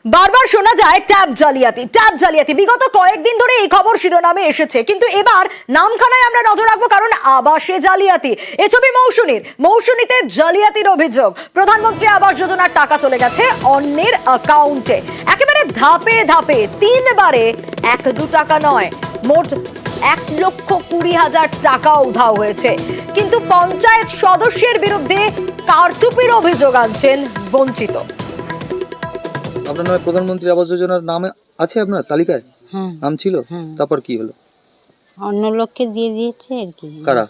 বারবার শোনা যায় ট্যাব জালিয়াতি বিগত কয়েকদিন ধরে এই খবর শিরোনামে এসেছে, কিন্তু এবার নামখানায় আমরা নজর রাখবো, কারণ আবাসে জালিয়াতি। এ ছবি মৌসুমীতে জালিয়াতির অভিযোগ। প্রধানমন্ত্রী আবাস যোজনার টাকা চলে গেছে অন্যের অ্যাকাউন্টে, একেবারে ধাপে ধাপে, 3 বারে 1-2 টাকা নয়, মোট 1,20,000 টাকা উধাও হয়েছে। কিন্তু পঞ্চায়েত সদস্যের বিরুদ্ধে কারচুপির অভিযোগ আনছেন বঞ্চিত। আপনার নামে প্রধানমন্ত্রী আবাস যোজনার নামে আছে, আপনার তালিকায় নাম ছিল, তারপর কি হলো? অন্য লোককে দিয়ে দিয়েছে আর কি। কারা?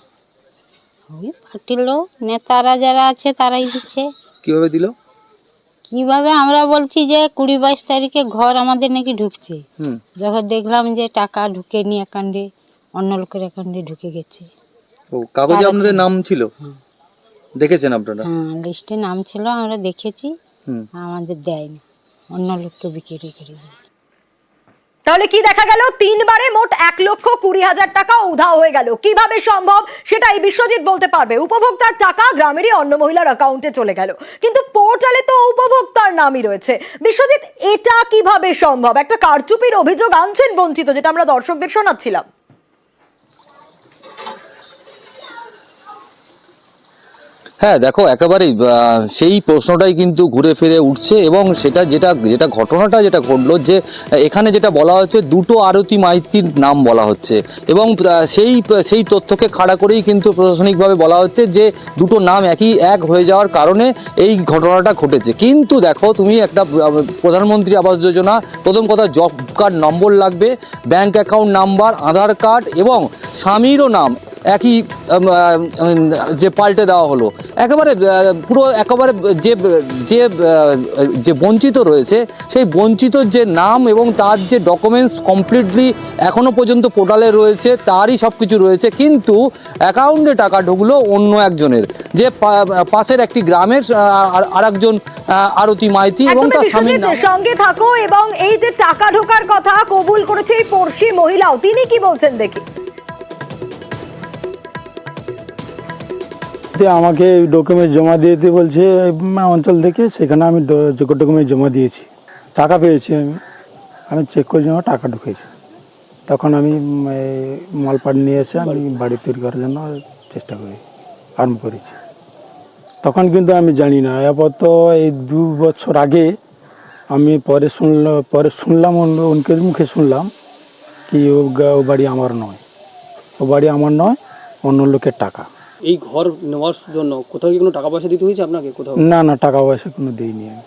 ওই পার্টির লোক, নেতারা যারা আছে তারাই দিচ্ছে। কিভাবে দিল? কিভাবে আমরা বলছি যে 20-22 তারিখে ঘর আমাদের নাকি ঢুকছে, যখন দেখলাম যে টাকা ঢুকেনি অ্যাকাউন্টে, অন্য লোকের অ্যাকাউন্টে ঢুকে গেছে। ও কাগজে আপনাদের নাম ছিল, দেখেছেন আপনারা? হ্যাঁ, লিস্টে নাম ছিল, আমরা দেখেছি, আমাদের দেয়নি, অন্য লোককে বিক্রি করে দিয়েছে। তাহলে কি দেখা গেল? 3 বারে মোট 1,20,000 টাকা উধাও হয়ে গেল। কিভাবে সম্ভব সেটাই বিশ্বজিৎ বলতে পারবে। উপভোক্তার টাকা গ্রামেরই অন্য মহিলার অ্যাকাউন্টে চলে গেল, কিন্তু পোর্টালে তো উপভোক্তার নামই রয়েছে। বিশ্বজিৎ, এটা কিভাবে সম্ভব? একটা কারচুপির অভিযোগ আনছেন বঞ্চিত, যেটা আমরা দর্শকদের শোনাচ্ছিলাম। হ্যাঁ দেখো, একেবারেই সেই প্রশ্নটাই কিন্তু ঘুরে ফিরে উঠছে, এবং যেটা ঘটনাটা যেটা ঘটলো, যে এখানে যেটা বলা হচ্ছে দুটো আরতি মাইতির নাম বলা হচ্ছে, এবং সেই তথ্যকে খাড়া করেই কিন্তু প্রশাসনিকভাবে বলা হচ্ছে যে দুটো নাম এক হয়ে যাওয়ার কারণে এই ঘটনাটা ঘটেছে। কিন্তু দেখো, তুমি একটা প্রধানমন্ত্রী আবাস যোজনা, প্রথম কথা জব কার্ড নম্বর লাগবে, ব্যাংক অ্যাকাউন্ট নাম্বার, আধার কার্ড, এবং স্বামীরও নাম একই যে পাল্টে দেওয়া হলো। একেবারে যে বঞ্চিত রয়েছে, সেই বঞ্চিত যে নাম এবং তার যে ডকুমেন্টস কমপ্লিটলি এখনো পর্যন্ত পোর্টালে রয়েছে, তারই সব কিছু রয়েছে, কিন্তু অ্যাকাউন্টে টাকা ঢুকলো অন্য একজনের, যে পাশের একটি গ্রামের আরেকজন আরতি মাইতি, এবং তার স্বামীর নাম। সঙ্গে থাকো, এবং এই যে টাকা ঢোকার কথা কবুল করেছে এই পড়শি মহিলাও, তিনি কি বলছেন দেখি। আমাকে ডকুমেন্ট জমা দিতে বলছে অঞ্চল থেকে, সেখানে আমি ডকুমেন্ট জমা দিয়েছি, টাকা পেয়েছি। আমি চেক করেছি, আমার টাকা ঢুকেছে। তখন আমি মালপাট নিয়ে এসে আমি বাড়ি তৈরি করার জন্য চেষ্টা করি, আরম্ভ করেছি। তখন কিন্তু আমি জানি না, আপাতত এই 2 বছর আগে আমি পরে শুনলাম অনেকের মুখে শুনলাম কি ও বাড়ি আমার নয়, অন্য লোকের টাকা। এই ঘর নেওয়ার জন্য কোথাও কি কোনো টাকা পয়সা দিতে হয়েছে আপনাকে? কোথাও না, টাকা পয়সা কোনো দিইনি আমি।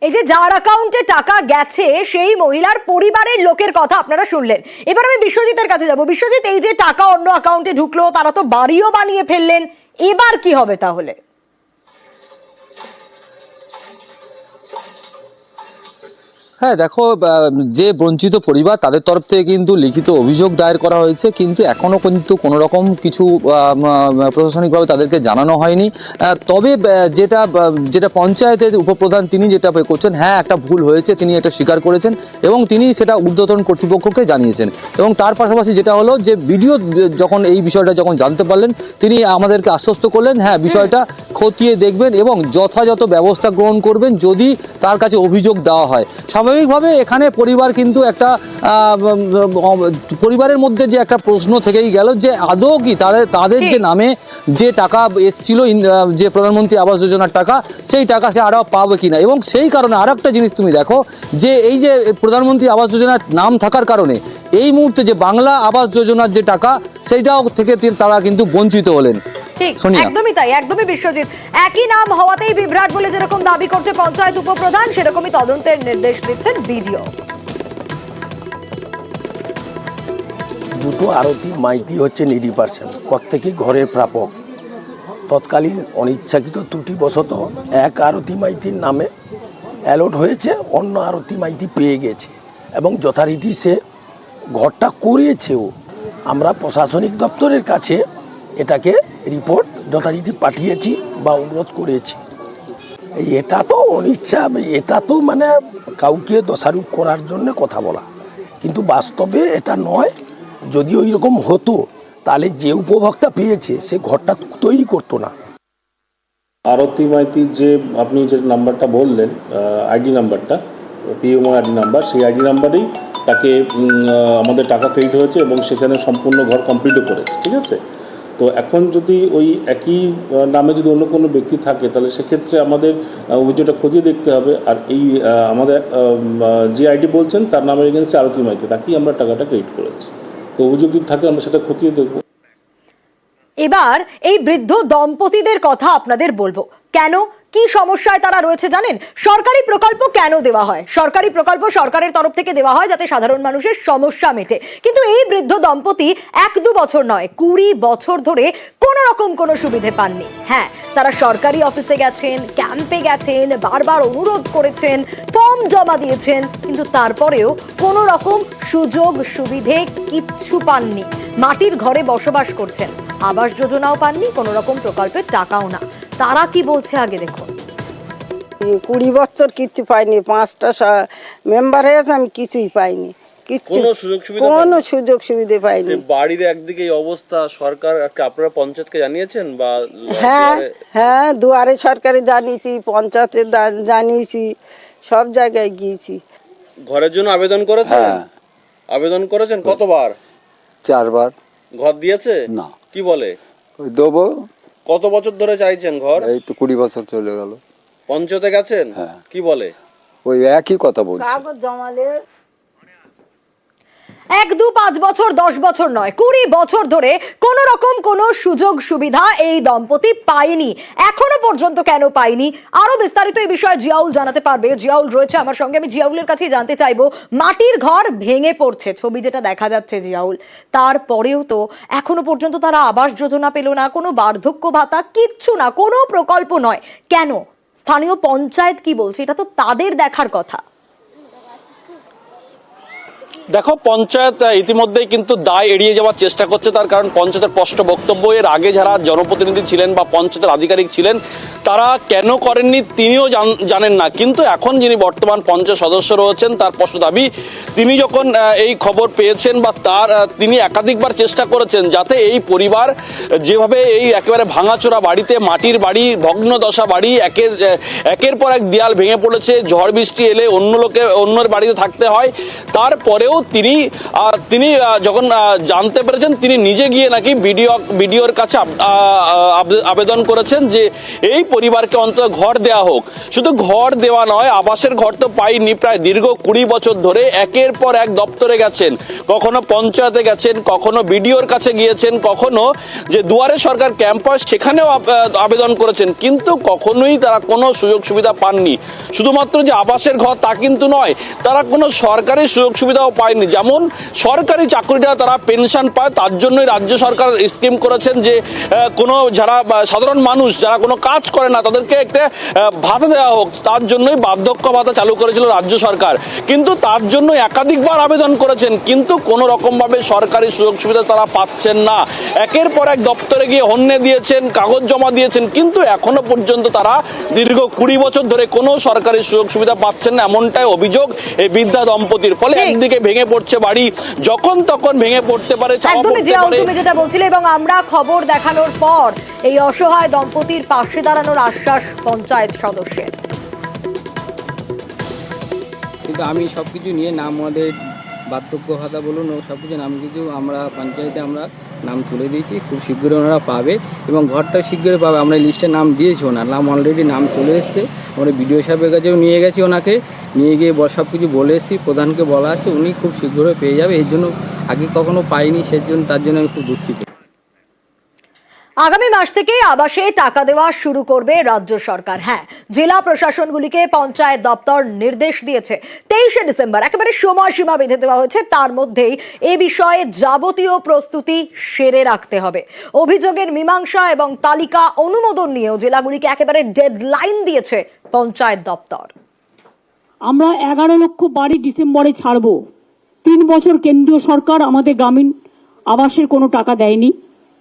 এই যে যার অ্যাকাউন্টে টাকা গেছে সেই মহিলার পরিবারের লোকের কথা আপনারা শুনলেন। এবার আমি বিশ্বজিতের কাছে যাব। বিশ্বজিৎ, এই যে টাকা অন্য অ্যাকাউন্টে ঢুকলো, তারা তো বাড়িও বানিয়ে ফেললেন, এবার কি হবে তাহলে? হ্যাঁ দেখো, যে বঞ্চিত পরিবার, তাদের তরফ থেকে কিন্তু লিখিত অভিযোগ দায়ের করা হয়েছে, কিন্তু এখনো কিন্তু কোনো রকম কিছু প্রশাসনিকভাবে তাদেরকে জানানো হয়নি। তবে যেটা পঞ্চায়েতের উপপ্রধান তিনি যেটা করছেন, হ্যাঁ একটা ভুল হয়েছে, তিনি এটা স্বীকার করেছেন, এবং তিনি সেটা ঊর্ধ্বতন কর্তৃপক্ষকে জানিয়েছেন। এবং তার পাশাপাশি যেটা হলো, যে বিডিও যখন এই বিষয়টা যখন জানতে পারলেন, তিনি আমাদেরকে আশ্বস্ত করলেন, হ্যাঁ বিষয়টা খতিয়ে দেখবেন এবং যথাযথ ব্যবস্থা গ্রহণ করবেন যদি তার কাছে অভিযোগ দেওয়া হয়। স্বাভাবিকভাবে এখানে পরিবার কিন্তু একটা পরিবারের মধ্যে যে একটা প্রশ্ন থেকেই গেল, যে আদৌ কি তাদের যে নামে যে টাকা এসছিল, যে প্রধানমন্ত্রী আবাস যোজনার টাকা, সেই টাকা সে আরও পাবে কিনা। এবং সেই কারণে আর একটা জিনিস তুমি দেখো, যে এই যে প্রধানমন্ত্রী আবাস যোজনার নাম থাকার কারণে এই মুহূর্তে যে বাংলা আবাস যোজনার যে টাকা, সেইটাও থেকে তারা কিন্তু বঞ্চিত হলেন। ঠিক, একদমই তাই, একদমই বিশ্বজিৎ। একই নাম হওয়াতেই বিভ্রাট বলে যেরকম দাবি করছে পঞ্চায়েত উপপ্রধান, সেরকমই তদন্তের নির্দেশ দিচ্ছেন বিডিও। দুটো আরতি মাইতি হচ্ছে নিডি পার্সন, প্রত্যেকেই ঘরের প্রাপক। তৎকালীন অনিচ্ছাকৃত ত্রুটিবশত এক আরতি মাইতির নামে অ্যালট হয়েছে, অন্য আরতি মাইতি পেয়ে গেছে, এবং যথারীতি সে ঘরটা করিয়েছেও। আমরা প্রশাসনিক দপ্তরের কাছে এটাকে রিপোর্ট যথারীতি পাঠিয়েছি বা অনুরোধ করেছি। এটা তো অনিচ্ছা, এটা তো মানে কাউকে দোষারোপ করার জন্য কথা বলা, কিন্তু বাস্তবে এটা নয়। যদি ওই রকম হতো, তাহলে যে উপভোক্তা পেয়েছে সে ঘরটা তৈরি করতো না। আরতি মাইতির যে আপনি যে নাম্বারটা বললেন, আইডি নাম্বারটা, পিএমও আইডি নাম্বার, সেই আইডি নাম্বারেই তাকে আমাদের টাকা ক্রেডিট হয়েছে এবং সেখানে সম্পূর্ণ ঘর কমপ্লিটও করেছে, ঠিক আছে। তো এখন যদি ওই একই নামে যদি অন্য কোনো ব্যক্তি থাকে তাহলে সেক্ষেত্রে আমাদের অভিযোগটা খতিয়ে দেখতে হবে। আর এই আমাদের যে আইডি বলছেন তার নামের এগেন্সে আরতি মাইতি, তাকেই আমরা টাকাটা ক্রেডিট করেছি। তো অভিযোগ যদি থাকে আমরা সেটা খতিয়ে দেখব। এবার এই বৃদ্ধ দম্পতিদের কথা আপনাদের বলবো। কেন, কি সমস্যায় তারা রয়েছে জানেন? সরকারি প্রকল্প কেন দেওয়া হয়? সরকারি প্রকল্প সরকারের তরফ থেকে দেওয়া হয় যাতে সাধারণ মানুষের সমস্যা মেটে, কিন্তু এই বৃদ্ধ দম্পতি 1-2 বছর নয় 20 বছর ধরে কোন রকম কোনো সুবিধে পাননি। হ্যাঁ, তারা সরকারি অফিসে গেছেন, ক্যাম্পে গেছেন, বারবার অনুরোধ করেছেন, ফর্ম জমা দিয়েছেন, কিন্তু তারপরেও কোনো রকম সুযোগ সুবিধে কিচ্ছু পাননি। মাটির ঘরে বসবাস করছেন, আবাস যোজনাও পাননি, কোনো রকম প্রকল্পের টাকাও না। তারা কি বলছে আগে দেখুন। 20 বছর কিচ্ছু পাইনি, 5টা মেম্বার হয়েছে, আমি কিছুই পাইনি, কিচ্ছু কোনো সুযোগ সুবিধা পাইনি। বাড়ির একদিকে এই অবস্থা, সরকার আপনারা পঞ্চায়েতকে জানিয়েছেন বা? হ্যাঁ, দুয়ারে সরকারে জানিয়েছি, পঞ্চায়েতে জানিয়েছি, সব জায়গায় গিয়েছি। ঘরের জন্য আবেদন করেছেন? আবেদন করেছেন কতবার? 4 বার। ঘর দিয়েছে না। কি বলে? দেবো। কত বছর ধরে চাইছেন ঘর? এই তো 20 বছর চলে গেল। পঞ্চায়েতে গেছেন? কি বলে? ওই একই কথা বলছে। কাগজ জমালে 1-2-5 বছর 10 বছর নয় 20 বছর ধরে কোন রকম কোনো সুযোগ সুবিধা এই দম্পতি পায়নি। এখনো পর্যন্ত কেন পায়নি, আরো বিস্তারিত এই বিষয়ে জিয়াউল জানাতে পারবে। জিয়াউল রয়েছে আমার সঙ্গে, আমি জিয়াউলের কাছেই জানতে চাইবো। মাটির ঘর ভেঙে পড়ছে, ছবি যেটা দেখা যাচ্ছে জিয়াউল, তারপরেও তো এখনো পর্যন্ত তারা আবাস যোজনা পেল না, কোনো বার্ধক্য ভাতা, কিচ্ছু না, কোনো প্রকল্প নয়। কেন? স্থানীয় পঞ্চায়েত কি বলছে এটা তো তাদের দেখার কথা। দেখো, পঞ্চায়েত ইতিমধ্যেই কিন্তু দায় এড়িয়ে যাওয়ার চেষ্টা করছে। তার কারণ পঞ্চায়েতের স্পষ্ট বক্তব্য, এর আগে যারা জনপ্রতিনিধি ছিলেন বা পঞ্চায়েতের আধিকারিক ছিলেন তারা কেন করেননি তিনিও জানেন না। কিন্তু এখন যিনি বর্তমান পঞ্চায়েত সদস্য রয়েছেন তার স্পষ্ট দাবি, তিনি যখন এই খবর পেয়েছেন বা তিনি একাধিকবার চেষ্টা করেছেন যাতে এই পরিবার যেভাবে এই একেবারে ভাঙাচোরা বাড়িতে, মাটির বাড়ি, ভগ্নদশা বাড়ি, একের পর এক দেয়াল ভেঙে পড়েছে, ঝড় বৃষ্টি এলে অন্যের বাড়িতে থাকতে হয়, তারপরেও তিনি যখন জানতে পেরেছেন তিনি নিজে গিয়ে নাকি বিডিওর কাছে আবেদন করেছেন যে এই পরিবারকে অন্তত ঘর দেওয়া হোক। শুধু ঘর দেওয়া নয়, আবাসের ঘর তো পাইনি, প্রায় দীর্ঘ 20 বছর ধরে একের পর এক দপ্তরে গেছেন, কখনো পঞ্চায়েতে গেছেন, কখনো বিডিওর কাছে গিয়েছেন, কখনো যে দুয়ারে সরকার ক্যাম্পাস সেখানেও আবেদন করেছেন, কিন্তু কখনোই তারা কোনো সুযোগ সুবিধা পাননি। শুধুমাত্র যে আবাসের ঘর তা কিন্তু নয়, তারা কোনো সরকারি সুযোগ সুবিধাও পায়নি। যেমন সরকারি চাকরিটা তারা পেনশন পায়, তার জন্যই রাজ্য সরকার স্কিম করেছেন যে কোনো যারা সাধারণ মানুষ যারা কোনো কাজ করে না তাদেরকে একটা ভাতা দেওয়া হোক, তার জন্যই বার্ধক্য ভাতা চালু করেছিল রাজ্য সরকার। কিন্তু তার জন্য একাধিকবার আবেদন করেছেন, কিন্তু কোনো রকমভাবে সরকারি সুযোগ সুবিধা তারা পাচ্ছেন না। একের পর এক দপ্তরে গিয়ে হন্যে দিয়েছেন, কাগজ জমা দিয়েছেন, কিন্তু এখনো পর্যন্ত তারা দীর্ঘ 20 বছর ধরে কোনো সরকারি সুযোগ সুবিধা পাচ্ছেন না, এমনটাই অভিযোগ এই বৃদ্ধা দম্পতির। ফলে একদিকে ভেঙে পড়ছে বাড়ি, যখন তখন ভেঙে পড়তে পারে, তুমি যেটা বলছিলে, এবং আমরা খবর দেখানোর পর এই অসহায় দম্পতির পাশে দাঁড়ানোর আশ্বাস পঞ্চায়েত সদস্যের। কিন্তু আমি সবকিছু নিয়ে নাম, আমাদের বার্ধক্য ভাতা বলুন ও সব কিছু নাম কিছু আমরা পঞ্চায়েতে আমরা নাম তুলে দিয়েছি, খুব শীঘ্রই ওনারা পাবে এবং ঘরটা শীঘ্রই পাবে। আমরা লিস্টে নাম দিয়েছি, ওনার নাম অলরেডি নাম চলে এসছে। আমরা বিডিও সাহেবের কাছেও নিয়ে গেছি, ওনাকে নিয়ে গিয়ে সব কিছু বলে এসেছি, প্রধানকে বলা আছে, উনি খুব শীঘ্রই পেয়ে যাবে। এই জন্য আগে কখনো পাইনি, তার জন্য আমি খুব দুঃখিত। আগামী মাস থেকে আবাসে টাকা দেওয়া শুরু করবে রাজ্য সরকার। হ্যাঁ, জেলা প্রশাসনগুলিকে পঞ্চায়েত দপ্তর নির্দেশ দিয়েছে 23শে ডিসেম্বর একেবারে সময়সীমা বেঁধে দেওয়া হয়েছে, তার মধ্যেই এ বিষয়ে যাবতীয় প্রস্তুতি সেরে রাখতে হবে। অভিযোগের মীমাংসা এবং তালিকা অনুমোদন নিয়েও জেলাগুলিকে একেবারে ডেডলাইন দিয়েছে পঞ্চায়েত দপ্তর। আমরা 11 লক্ষ বাড়ি ডিসেম্বরে ছাড়বো। 3 বছর কেন্দ্রীয় সরকার আমাদের গ্রামীণ আবাসের কোনো টাকা দেয়নি,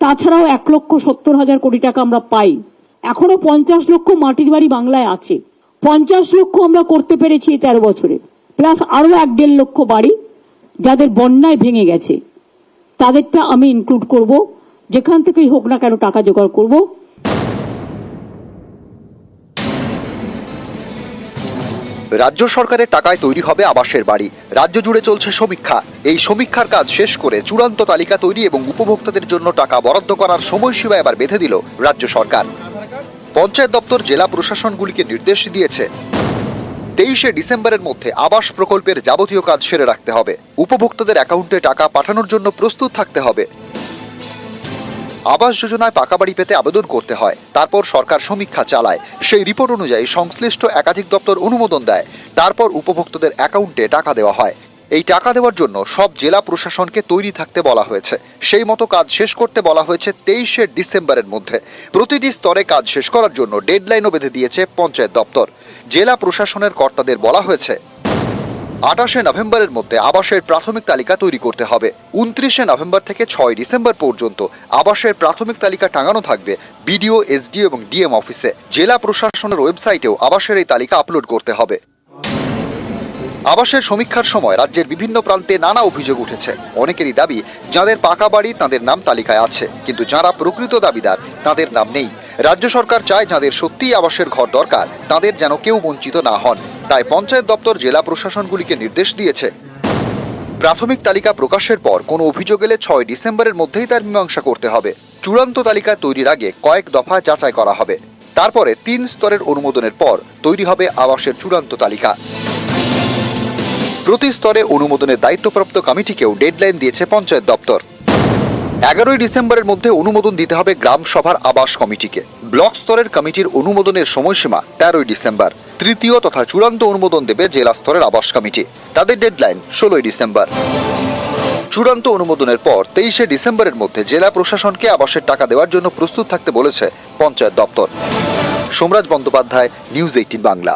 তাছাড়াও 1,70,000 কোটি টাকা আমরা পাই। এখনো 50 লক্ষ মাটির বাড়ি বাংলায় আছে, 50 লক্ষ আমরা করতে পেরেছি 13 বছরে, প্লাস আরো 1.5 লক্ষ বাড়ি যাদের বন্যায় ভেঙে গেছে, তাদেরটা আমি ইনক্লুড করব। যেখান থেকেই হোক না কেন টাকা জোগাড় করব। রাজ্য সরকারের টাকায় তৈরি হবে আবাসের বাড়ি। রাজ্য জুড়ে চলছে সমীক্ষা। এই সমীক্ষার কাজ শেষ করে চূড়ান্ত তালিকা তৈরি এবং উপভোক্তাদের জন্য টাকা বরাদ্দ করার সময়সীমা এবার বেঁধে দিল রাজ্য সরকার। পঞ্চায়েত দপ্তর জেলা প্রশাসনগুলিকে নির্দেশ দিয়েছে 23শে ডিসেম্বরের মধ্যে আবাস প্রকল্পের যাবতীয় কাজ সেরে রাখতে হবে। উপভোক্তাদের অ্যাকাউন্টে টাকা পাঠানোর জন্য প্রস্তুত থাকতে হবে। আবাস যোজনায় পাকা বাড়ি পেতে আবেদন করতে হয়, তারপর সরকার সমীক্ষা চালায়। সেই রিপোর্ট অনুযায়ী সংশ্লিষ্ট একাধিক দপ্তর অনুমোদন দেয়, তারপর উপভোক্তাদের অ্যাকাউন্টে টাকা দেওয়া হয়। এই টাকা দেওয়ার জন্য সব জেলা প্রশাসনকে তৈরি থাকতে বলা হয়েছে। সেই মতো কাজ শেষ করতে বলা হয়েছে 23শে ডিসেম্বরের মধ্যে। প্রতিটি স্তরে কাজ শেষ করার জন্য ডেডলাইনও বেঁধে দিয়েছে পঞ্চায়েত দপ্তর। জেলা প্রশাসনের কর্তাদের বলা হয়েছে 28শে নভেম্বরের মধ্যে আবাসের প্রাথমিক তালিকা তৈরি করতে হবে। 29শে নভেম্বর থেকে 6 ডিসেম্বর পর্যন্ত আবাসের প্রাথমিক তালিকা টাঙানো থাকবে বিডিও, এসডিও এবং ডিএম অফিসে। জেলা প্রশাসনের ওয়েবসাইটেও আবাসের এই তালিকা আপলোড করতে হবে। আবাসের সমীক্ষার সময় রাজ্যের বিভিন্ন প্রান্তে নানা অভিযোগ উঠেছে। অনেকেরই দাবি, যাদের পাকা বাড়ি তাদের নাম তালিকায় আছে, কিন্তু যারা প্রকৃত দাবিদার তাদের নাম নেই। রাজ্য সরকার চায় যাদের সত্যিই আবাসের ঘর দরকার তাদের যেন কেউ বঞ্চিত না হন। তাই পঞ্চায়েত দপ্তর জেলা প্রশাসনগুলিকে নির্দেশ দিয়েছে প্রাথমিক তালিকা প্রকাশের পর কোনো অভিযোগ এলে 6 ডিসেম্বরের মধ্যেই তার মীমাংসা করতে হবে। চূড়ান্ত তালিকা তৈরির আগে কয়েক দফা যাচাই করা হবে। তারপরে 3 স্তরের অনুমোদনের পর তৈরি হবে আবাসের চূড়ান্ত তালিকা। প্রতি স্তরে অনুমোদনের দায়িত্বপ্রাপ্ত কমিটিকেও ডেডলাইন দিয়েছে পঞ্চায়েত দপ্তর। 11ই ডিসেম্বরের মধ্যে অনুমোদন দিতে হবে গ্রাম সভার আবাস কমিটিকে। ব্লক স্তরের কমিটির অনুমোদনের সময়সীমা 13ই ডিসেম্বর। তৃতীয় তথা চূড়ান্ত অনুমোদন দেবে জেলা স্তরের আবাস কমিটি। তাদের ডেডলাইন 16ই ডিসেম্বর। চূড়ান্ত অনুমোদনের পর 23শে ডিসেম্বরের মধ্যে জেলা প্রশাসনকে আবাসের টাকা দেওয়ার জন্য প্রস্তুত থাকতে বলেছে পঞ্চায়েত দপ্তর। সোমরাজ বন্দ্যোপাধ্যায়, নিউজ 18 বাংলা।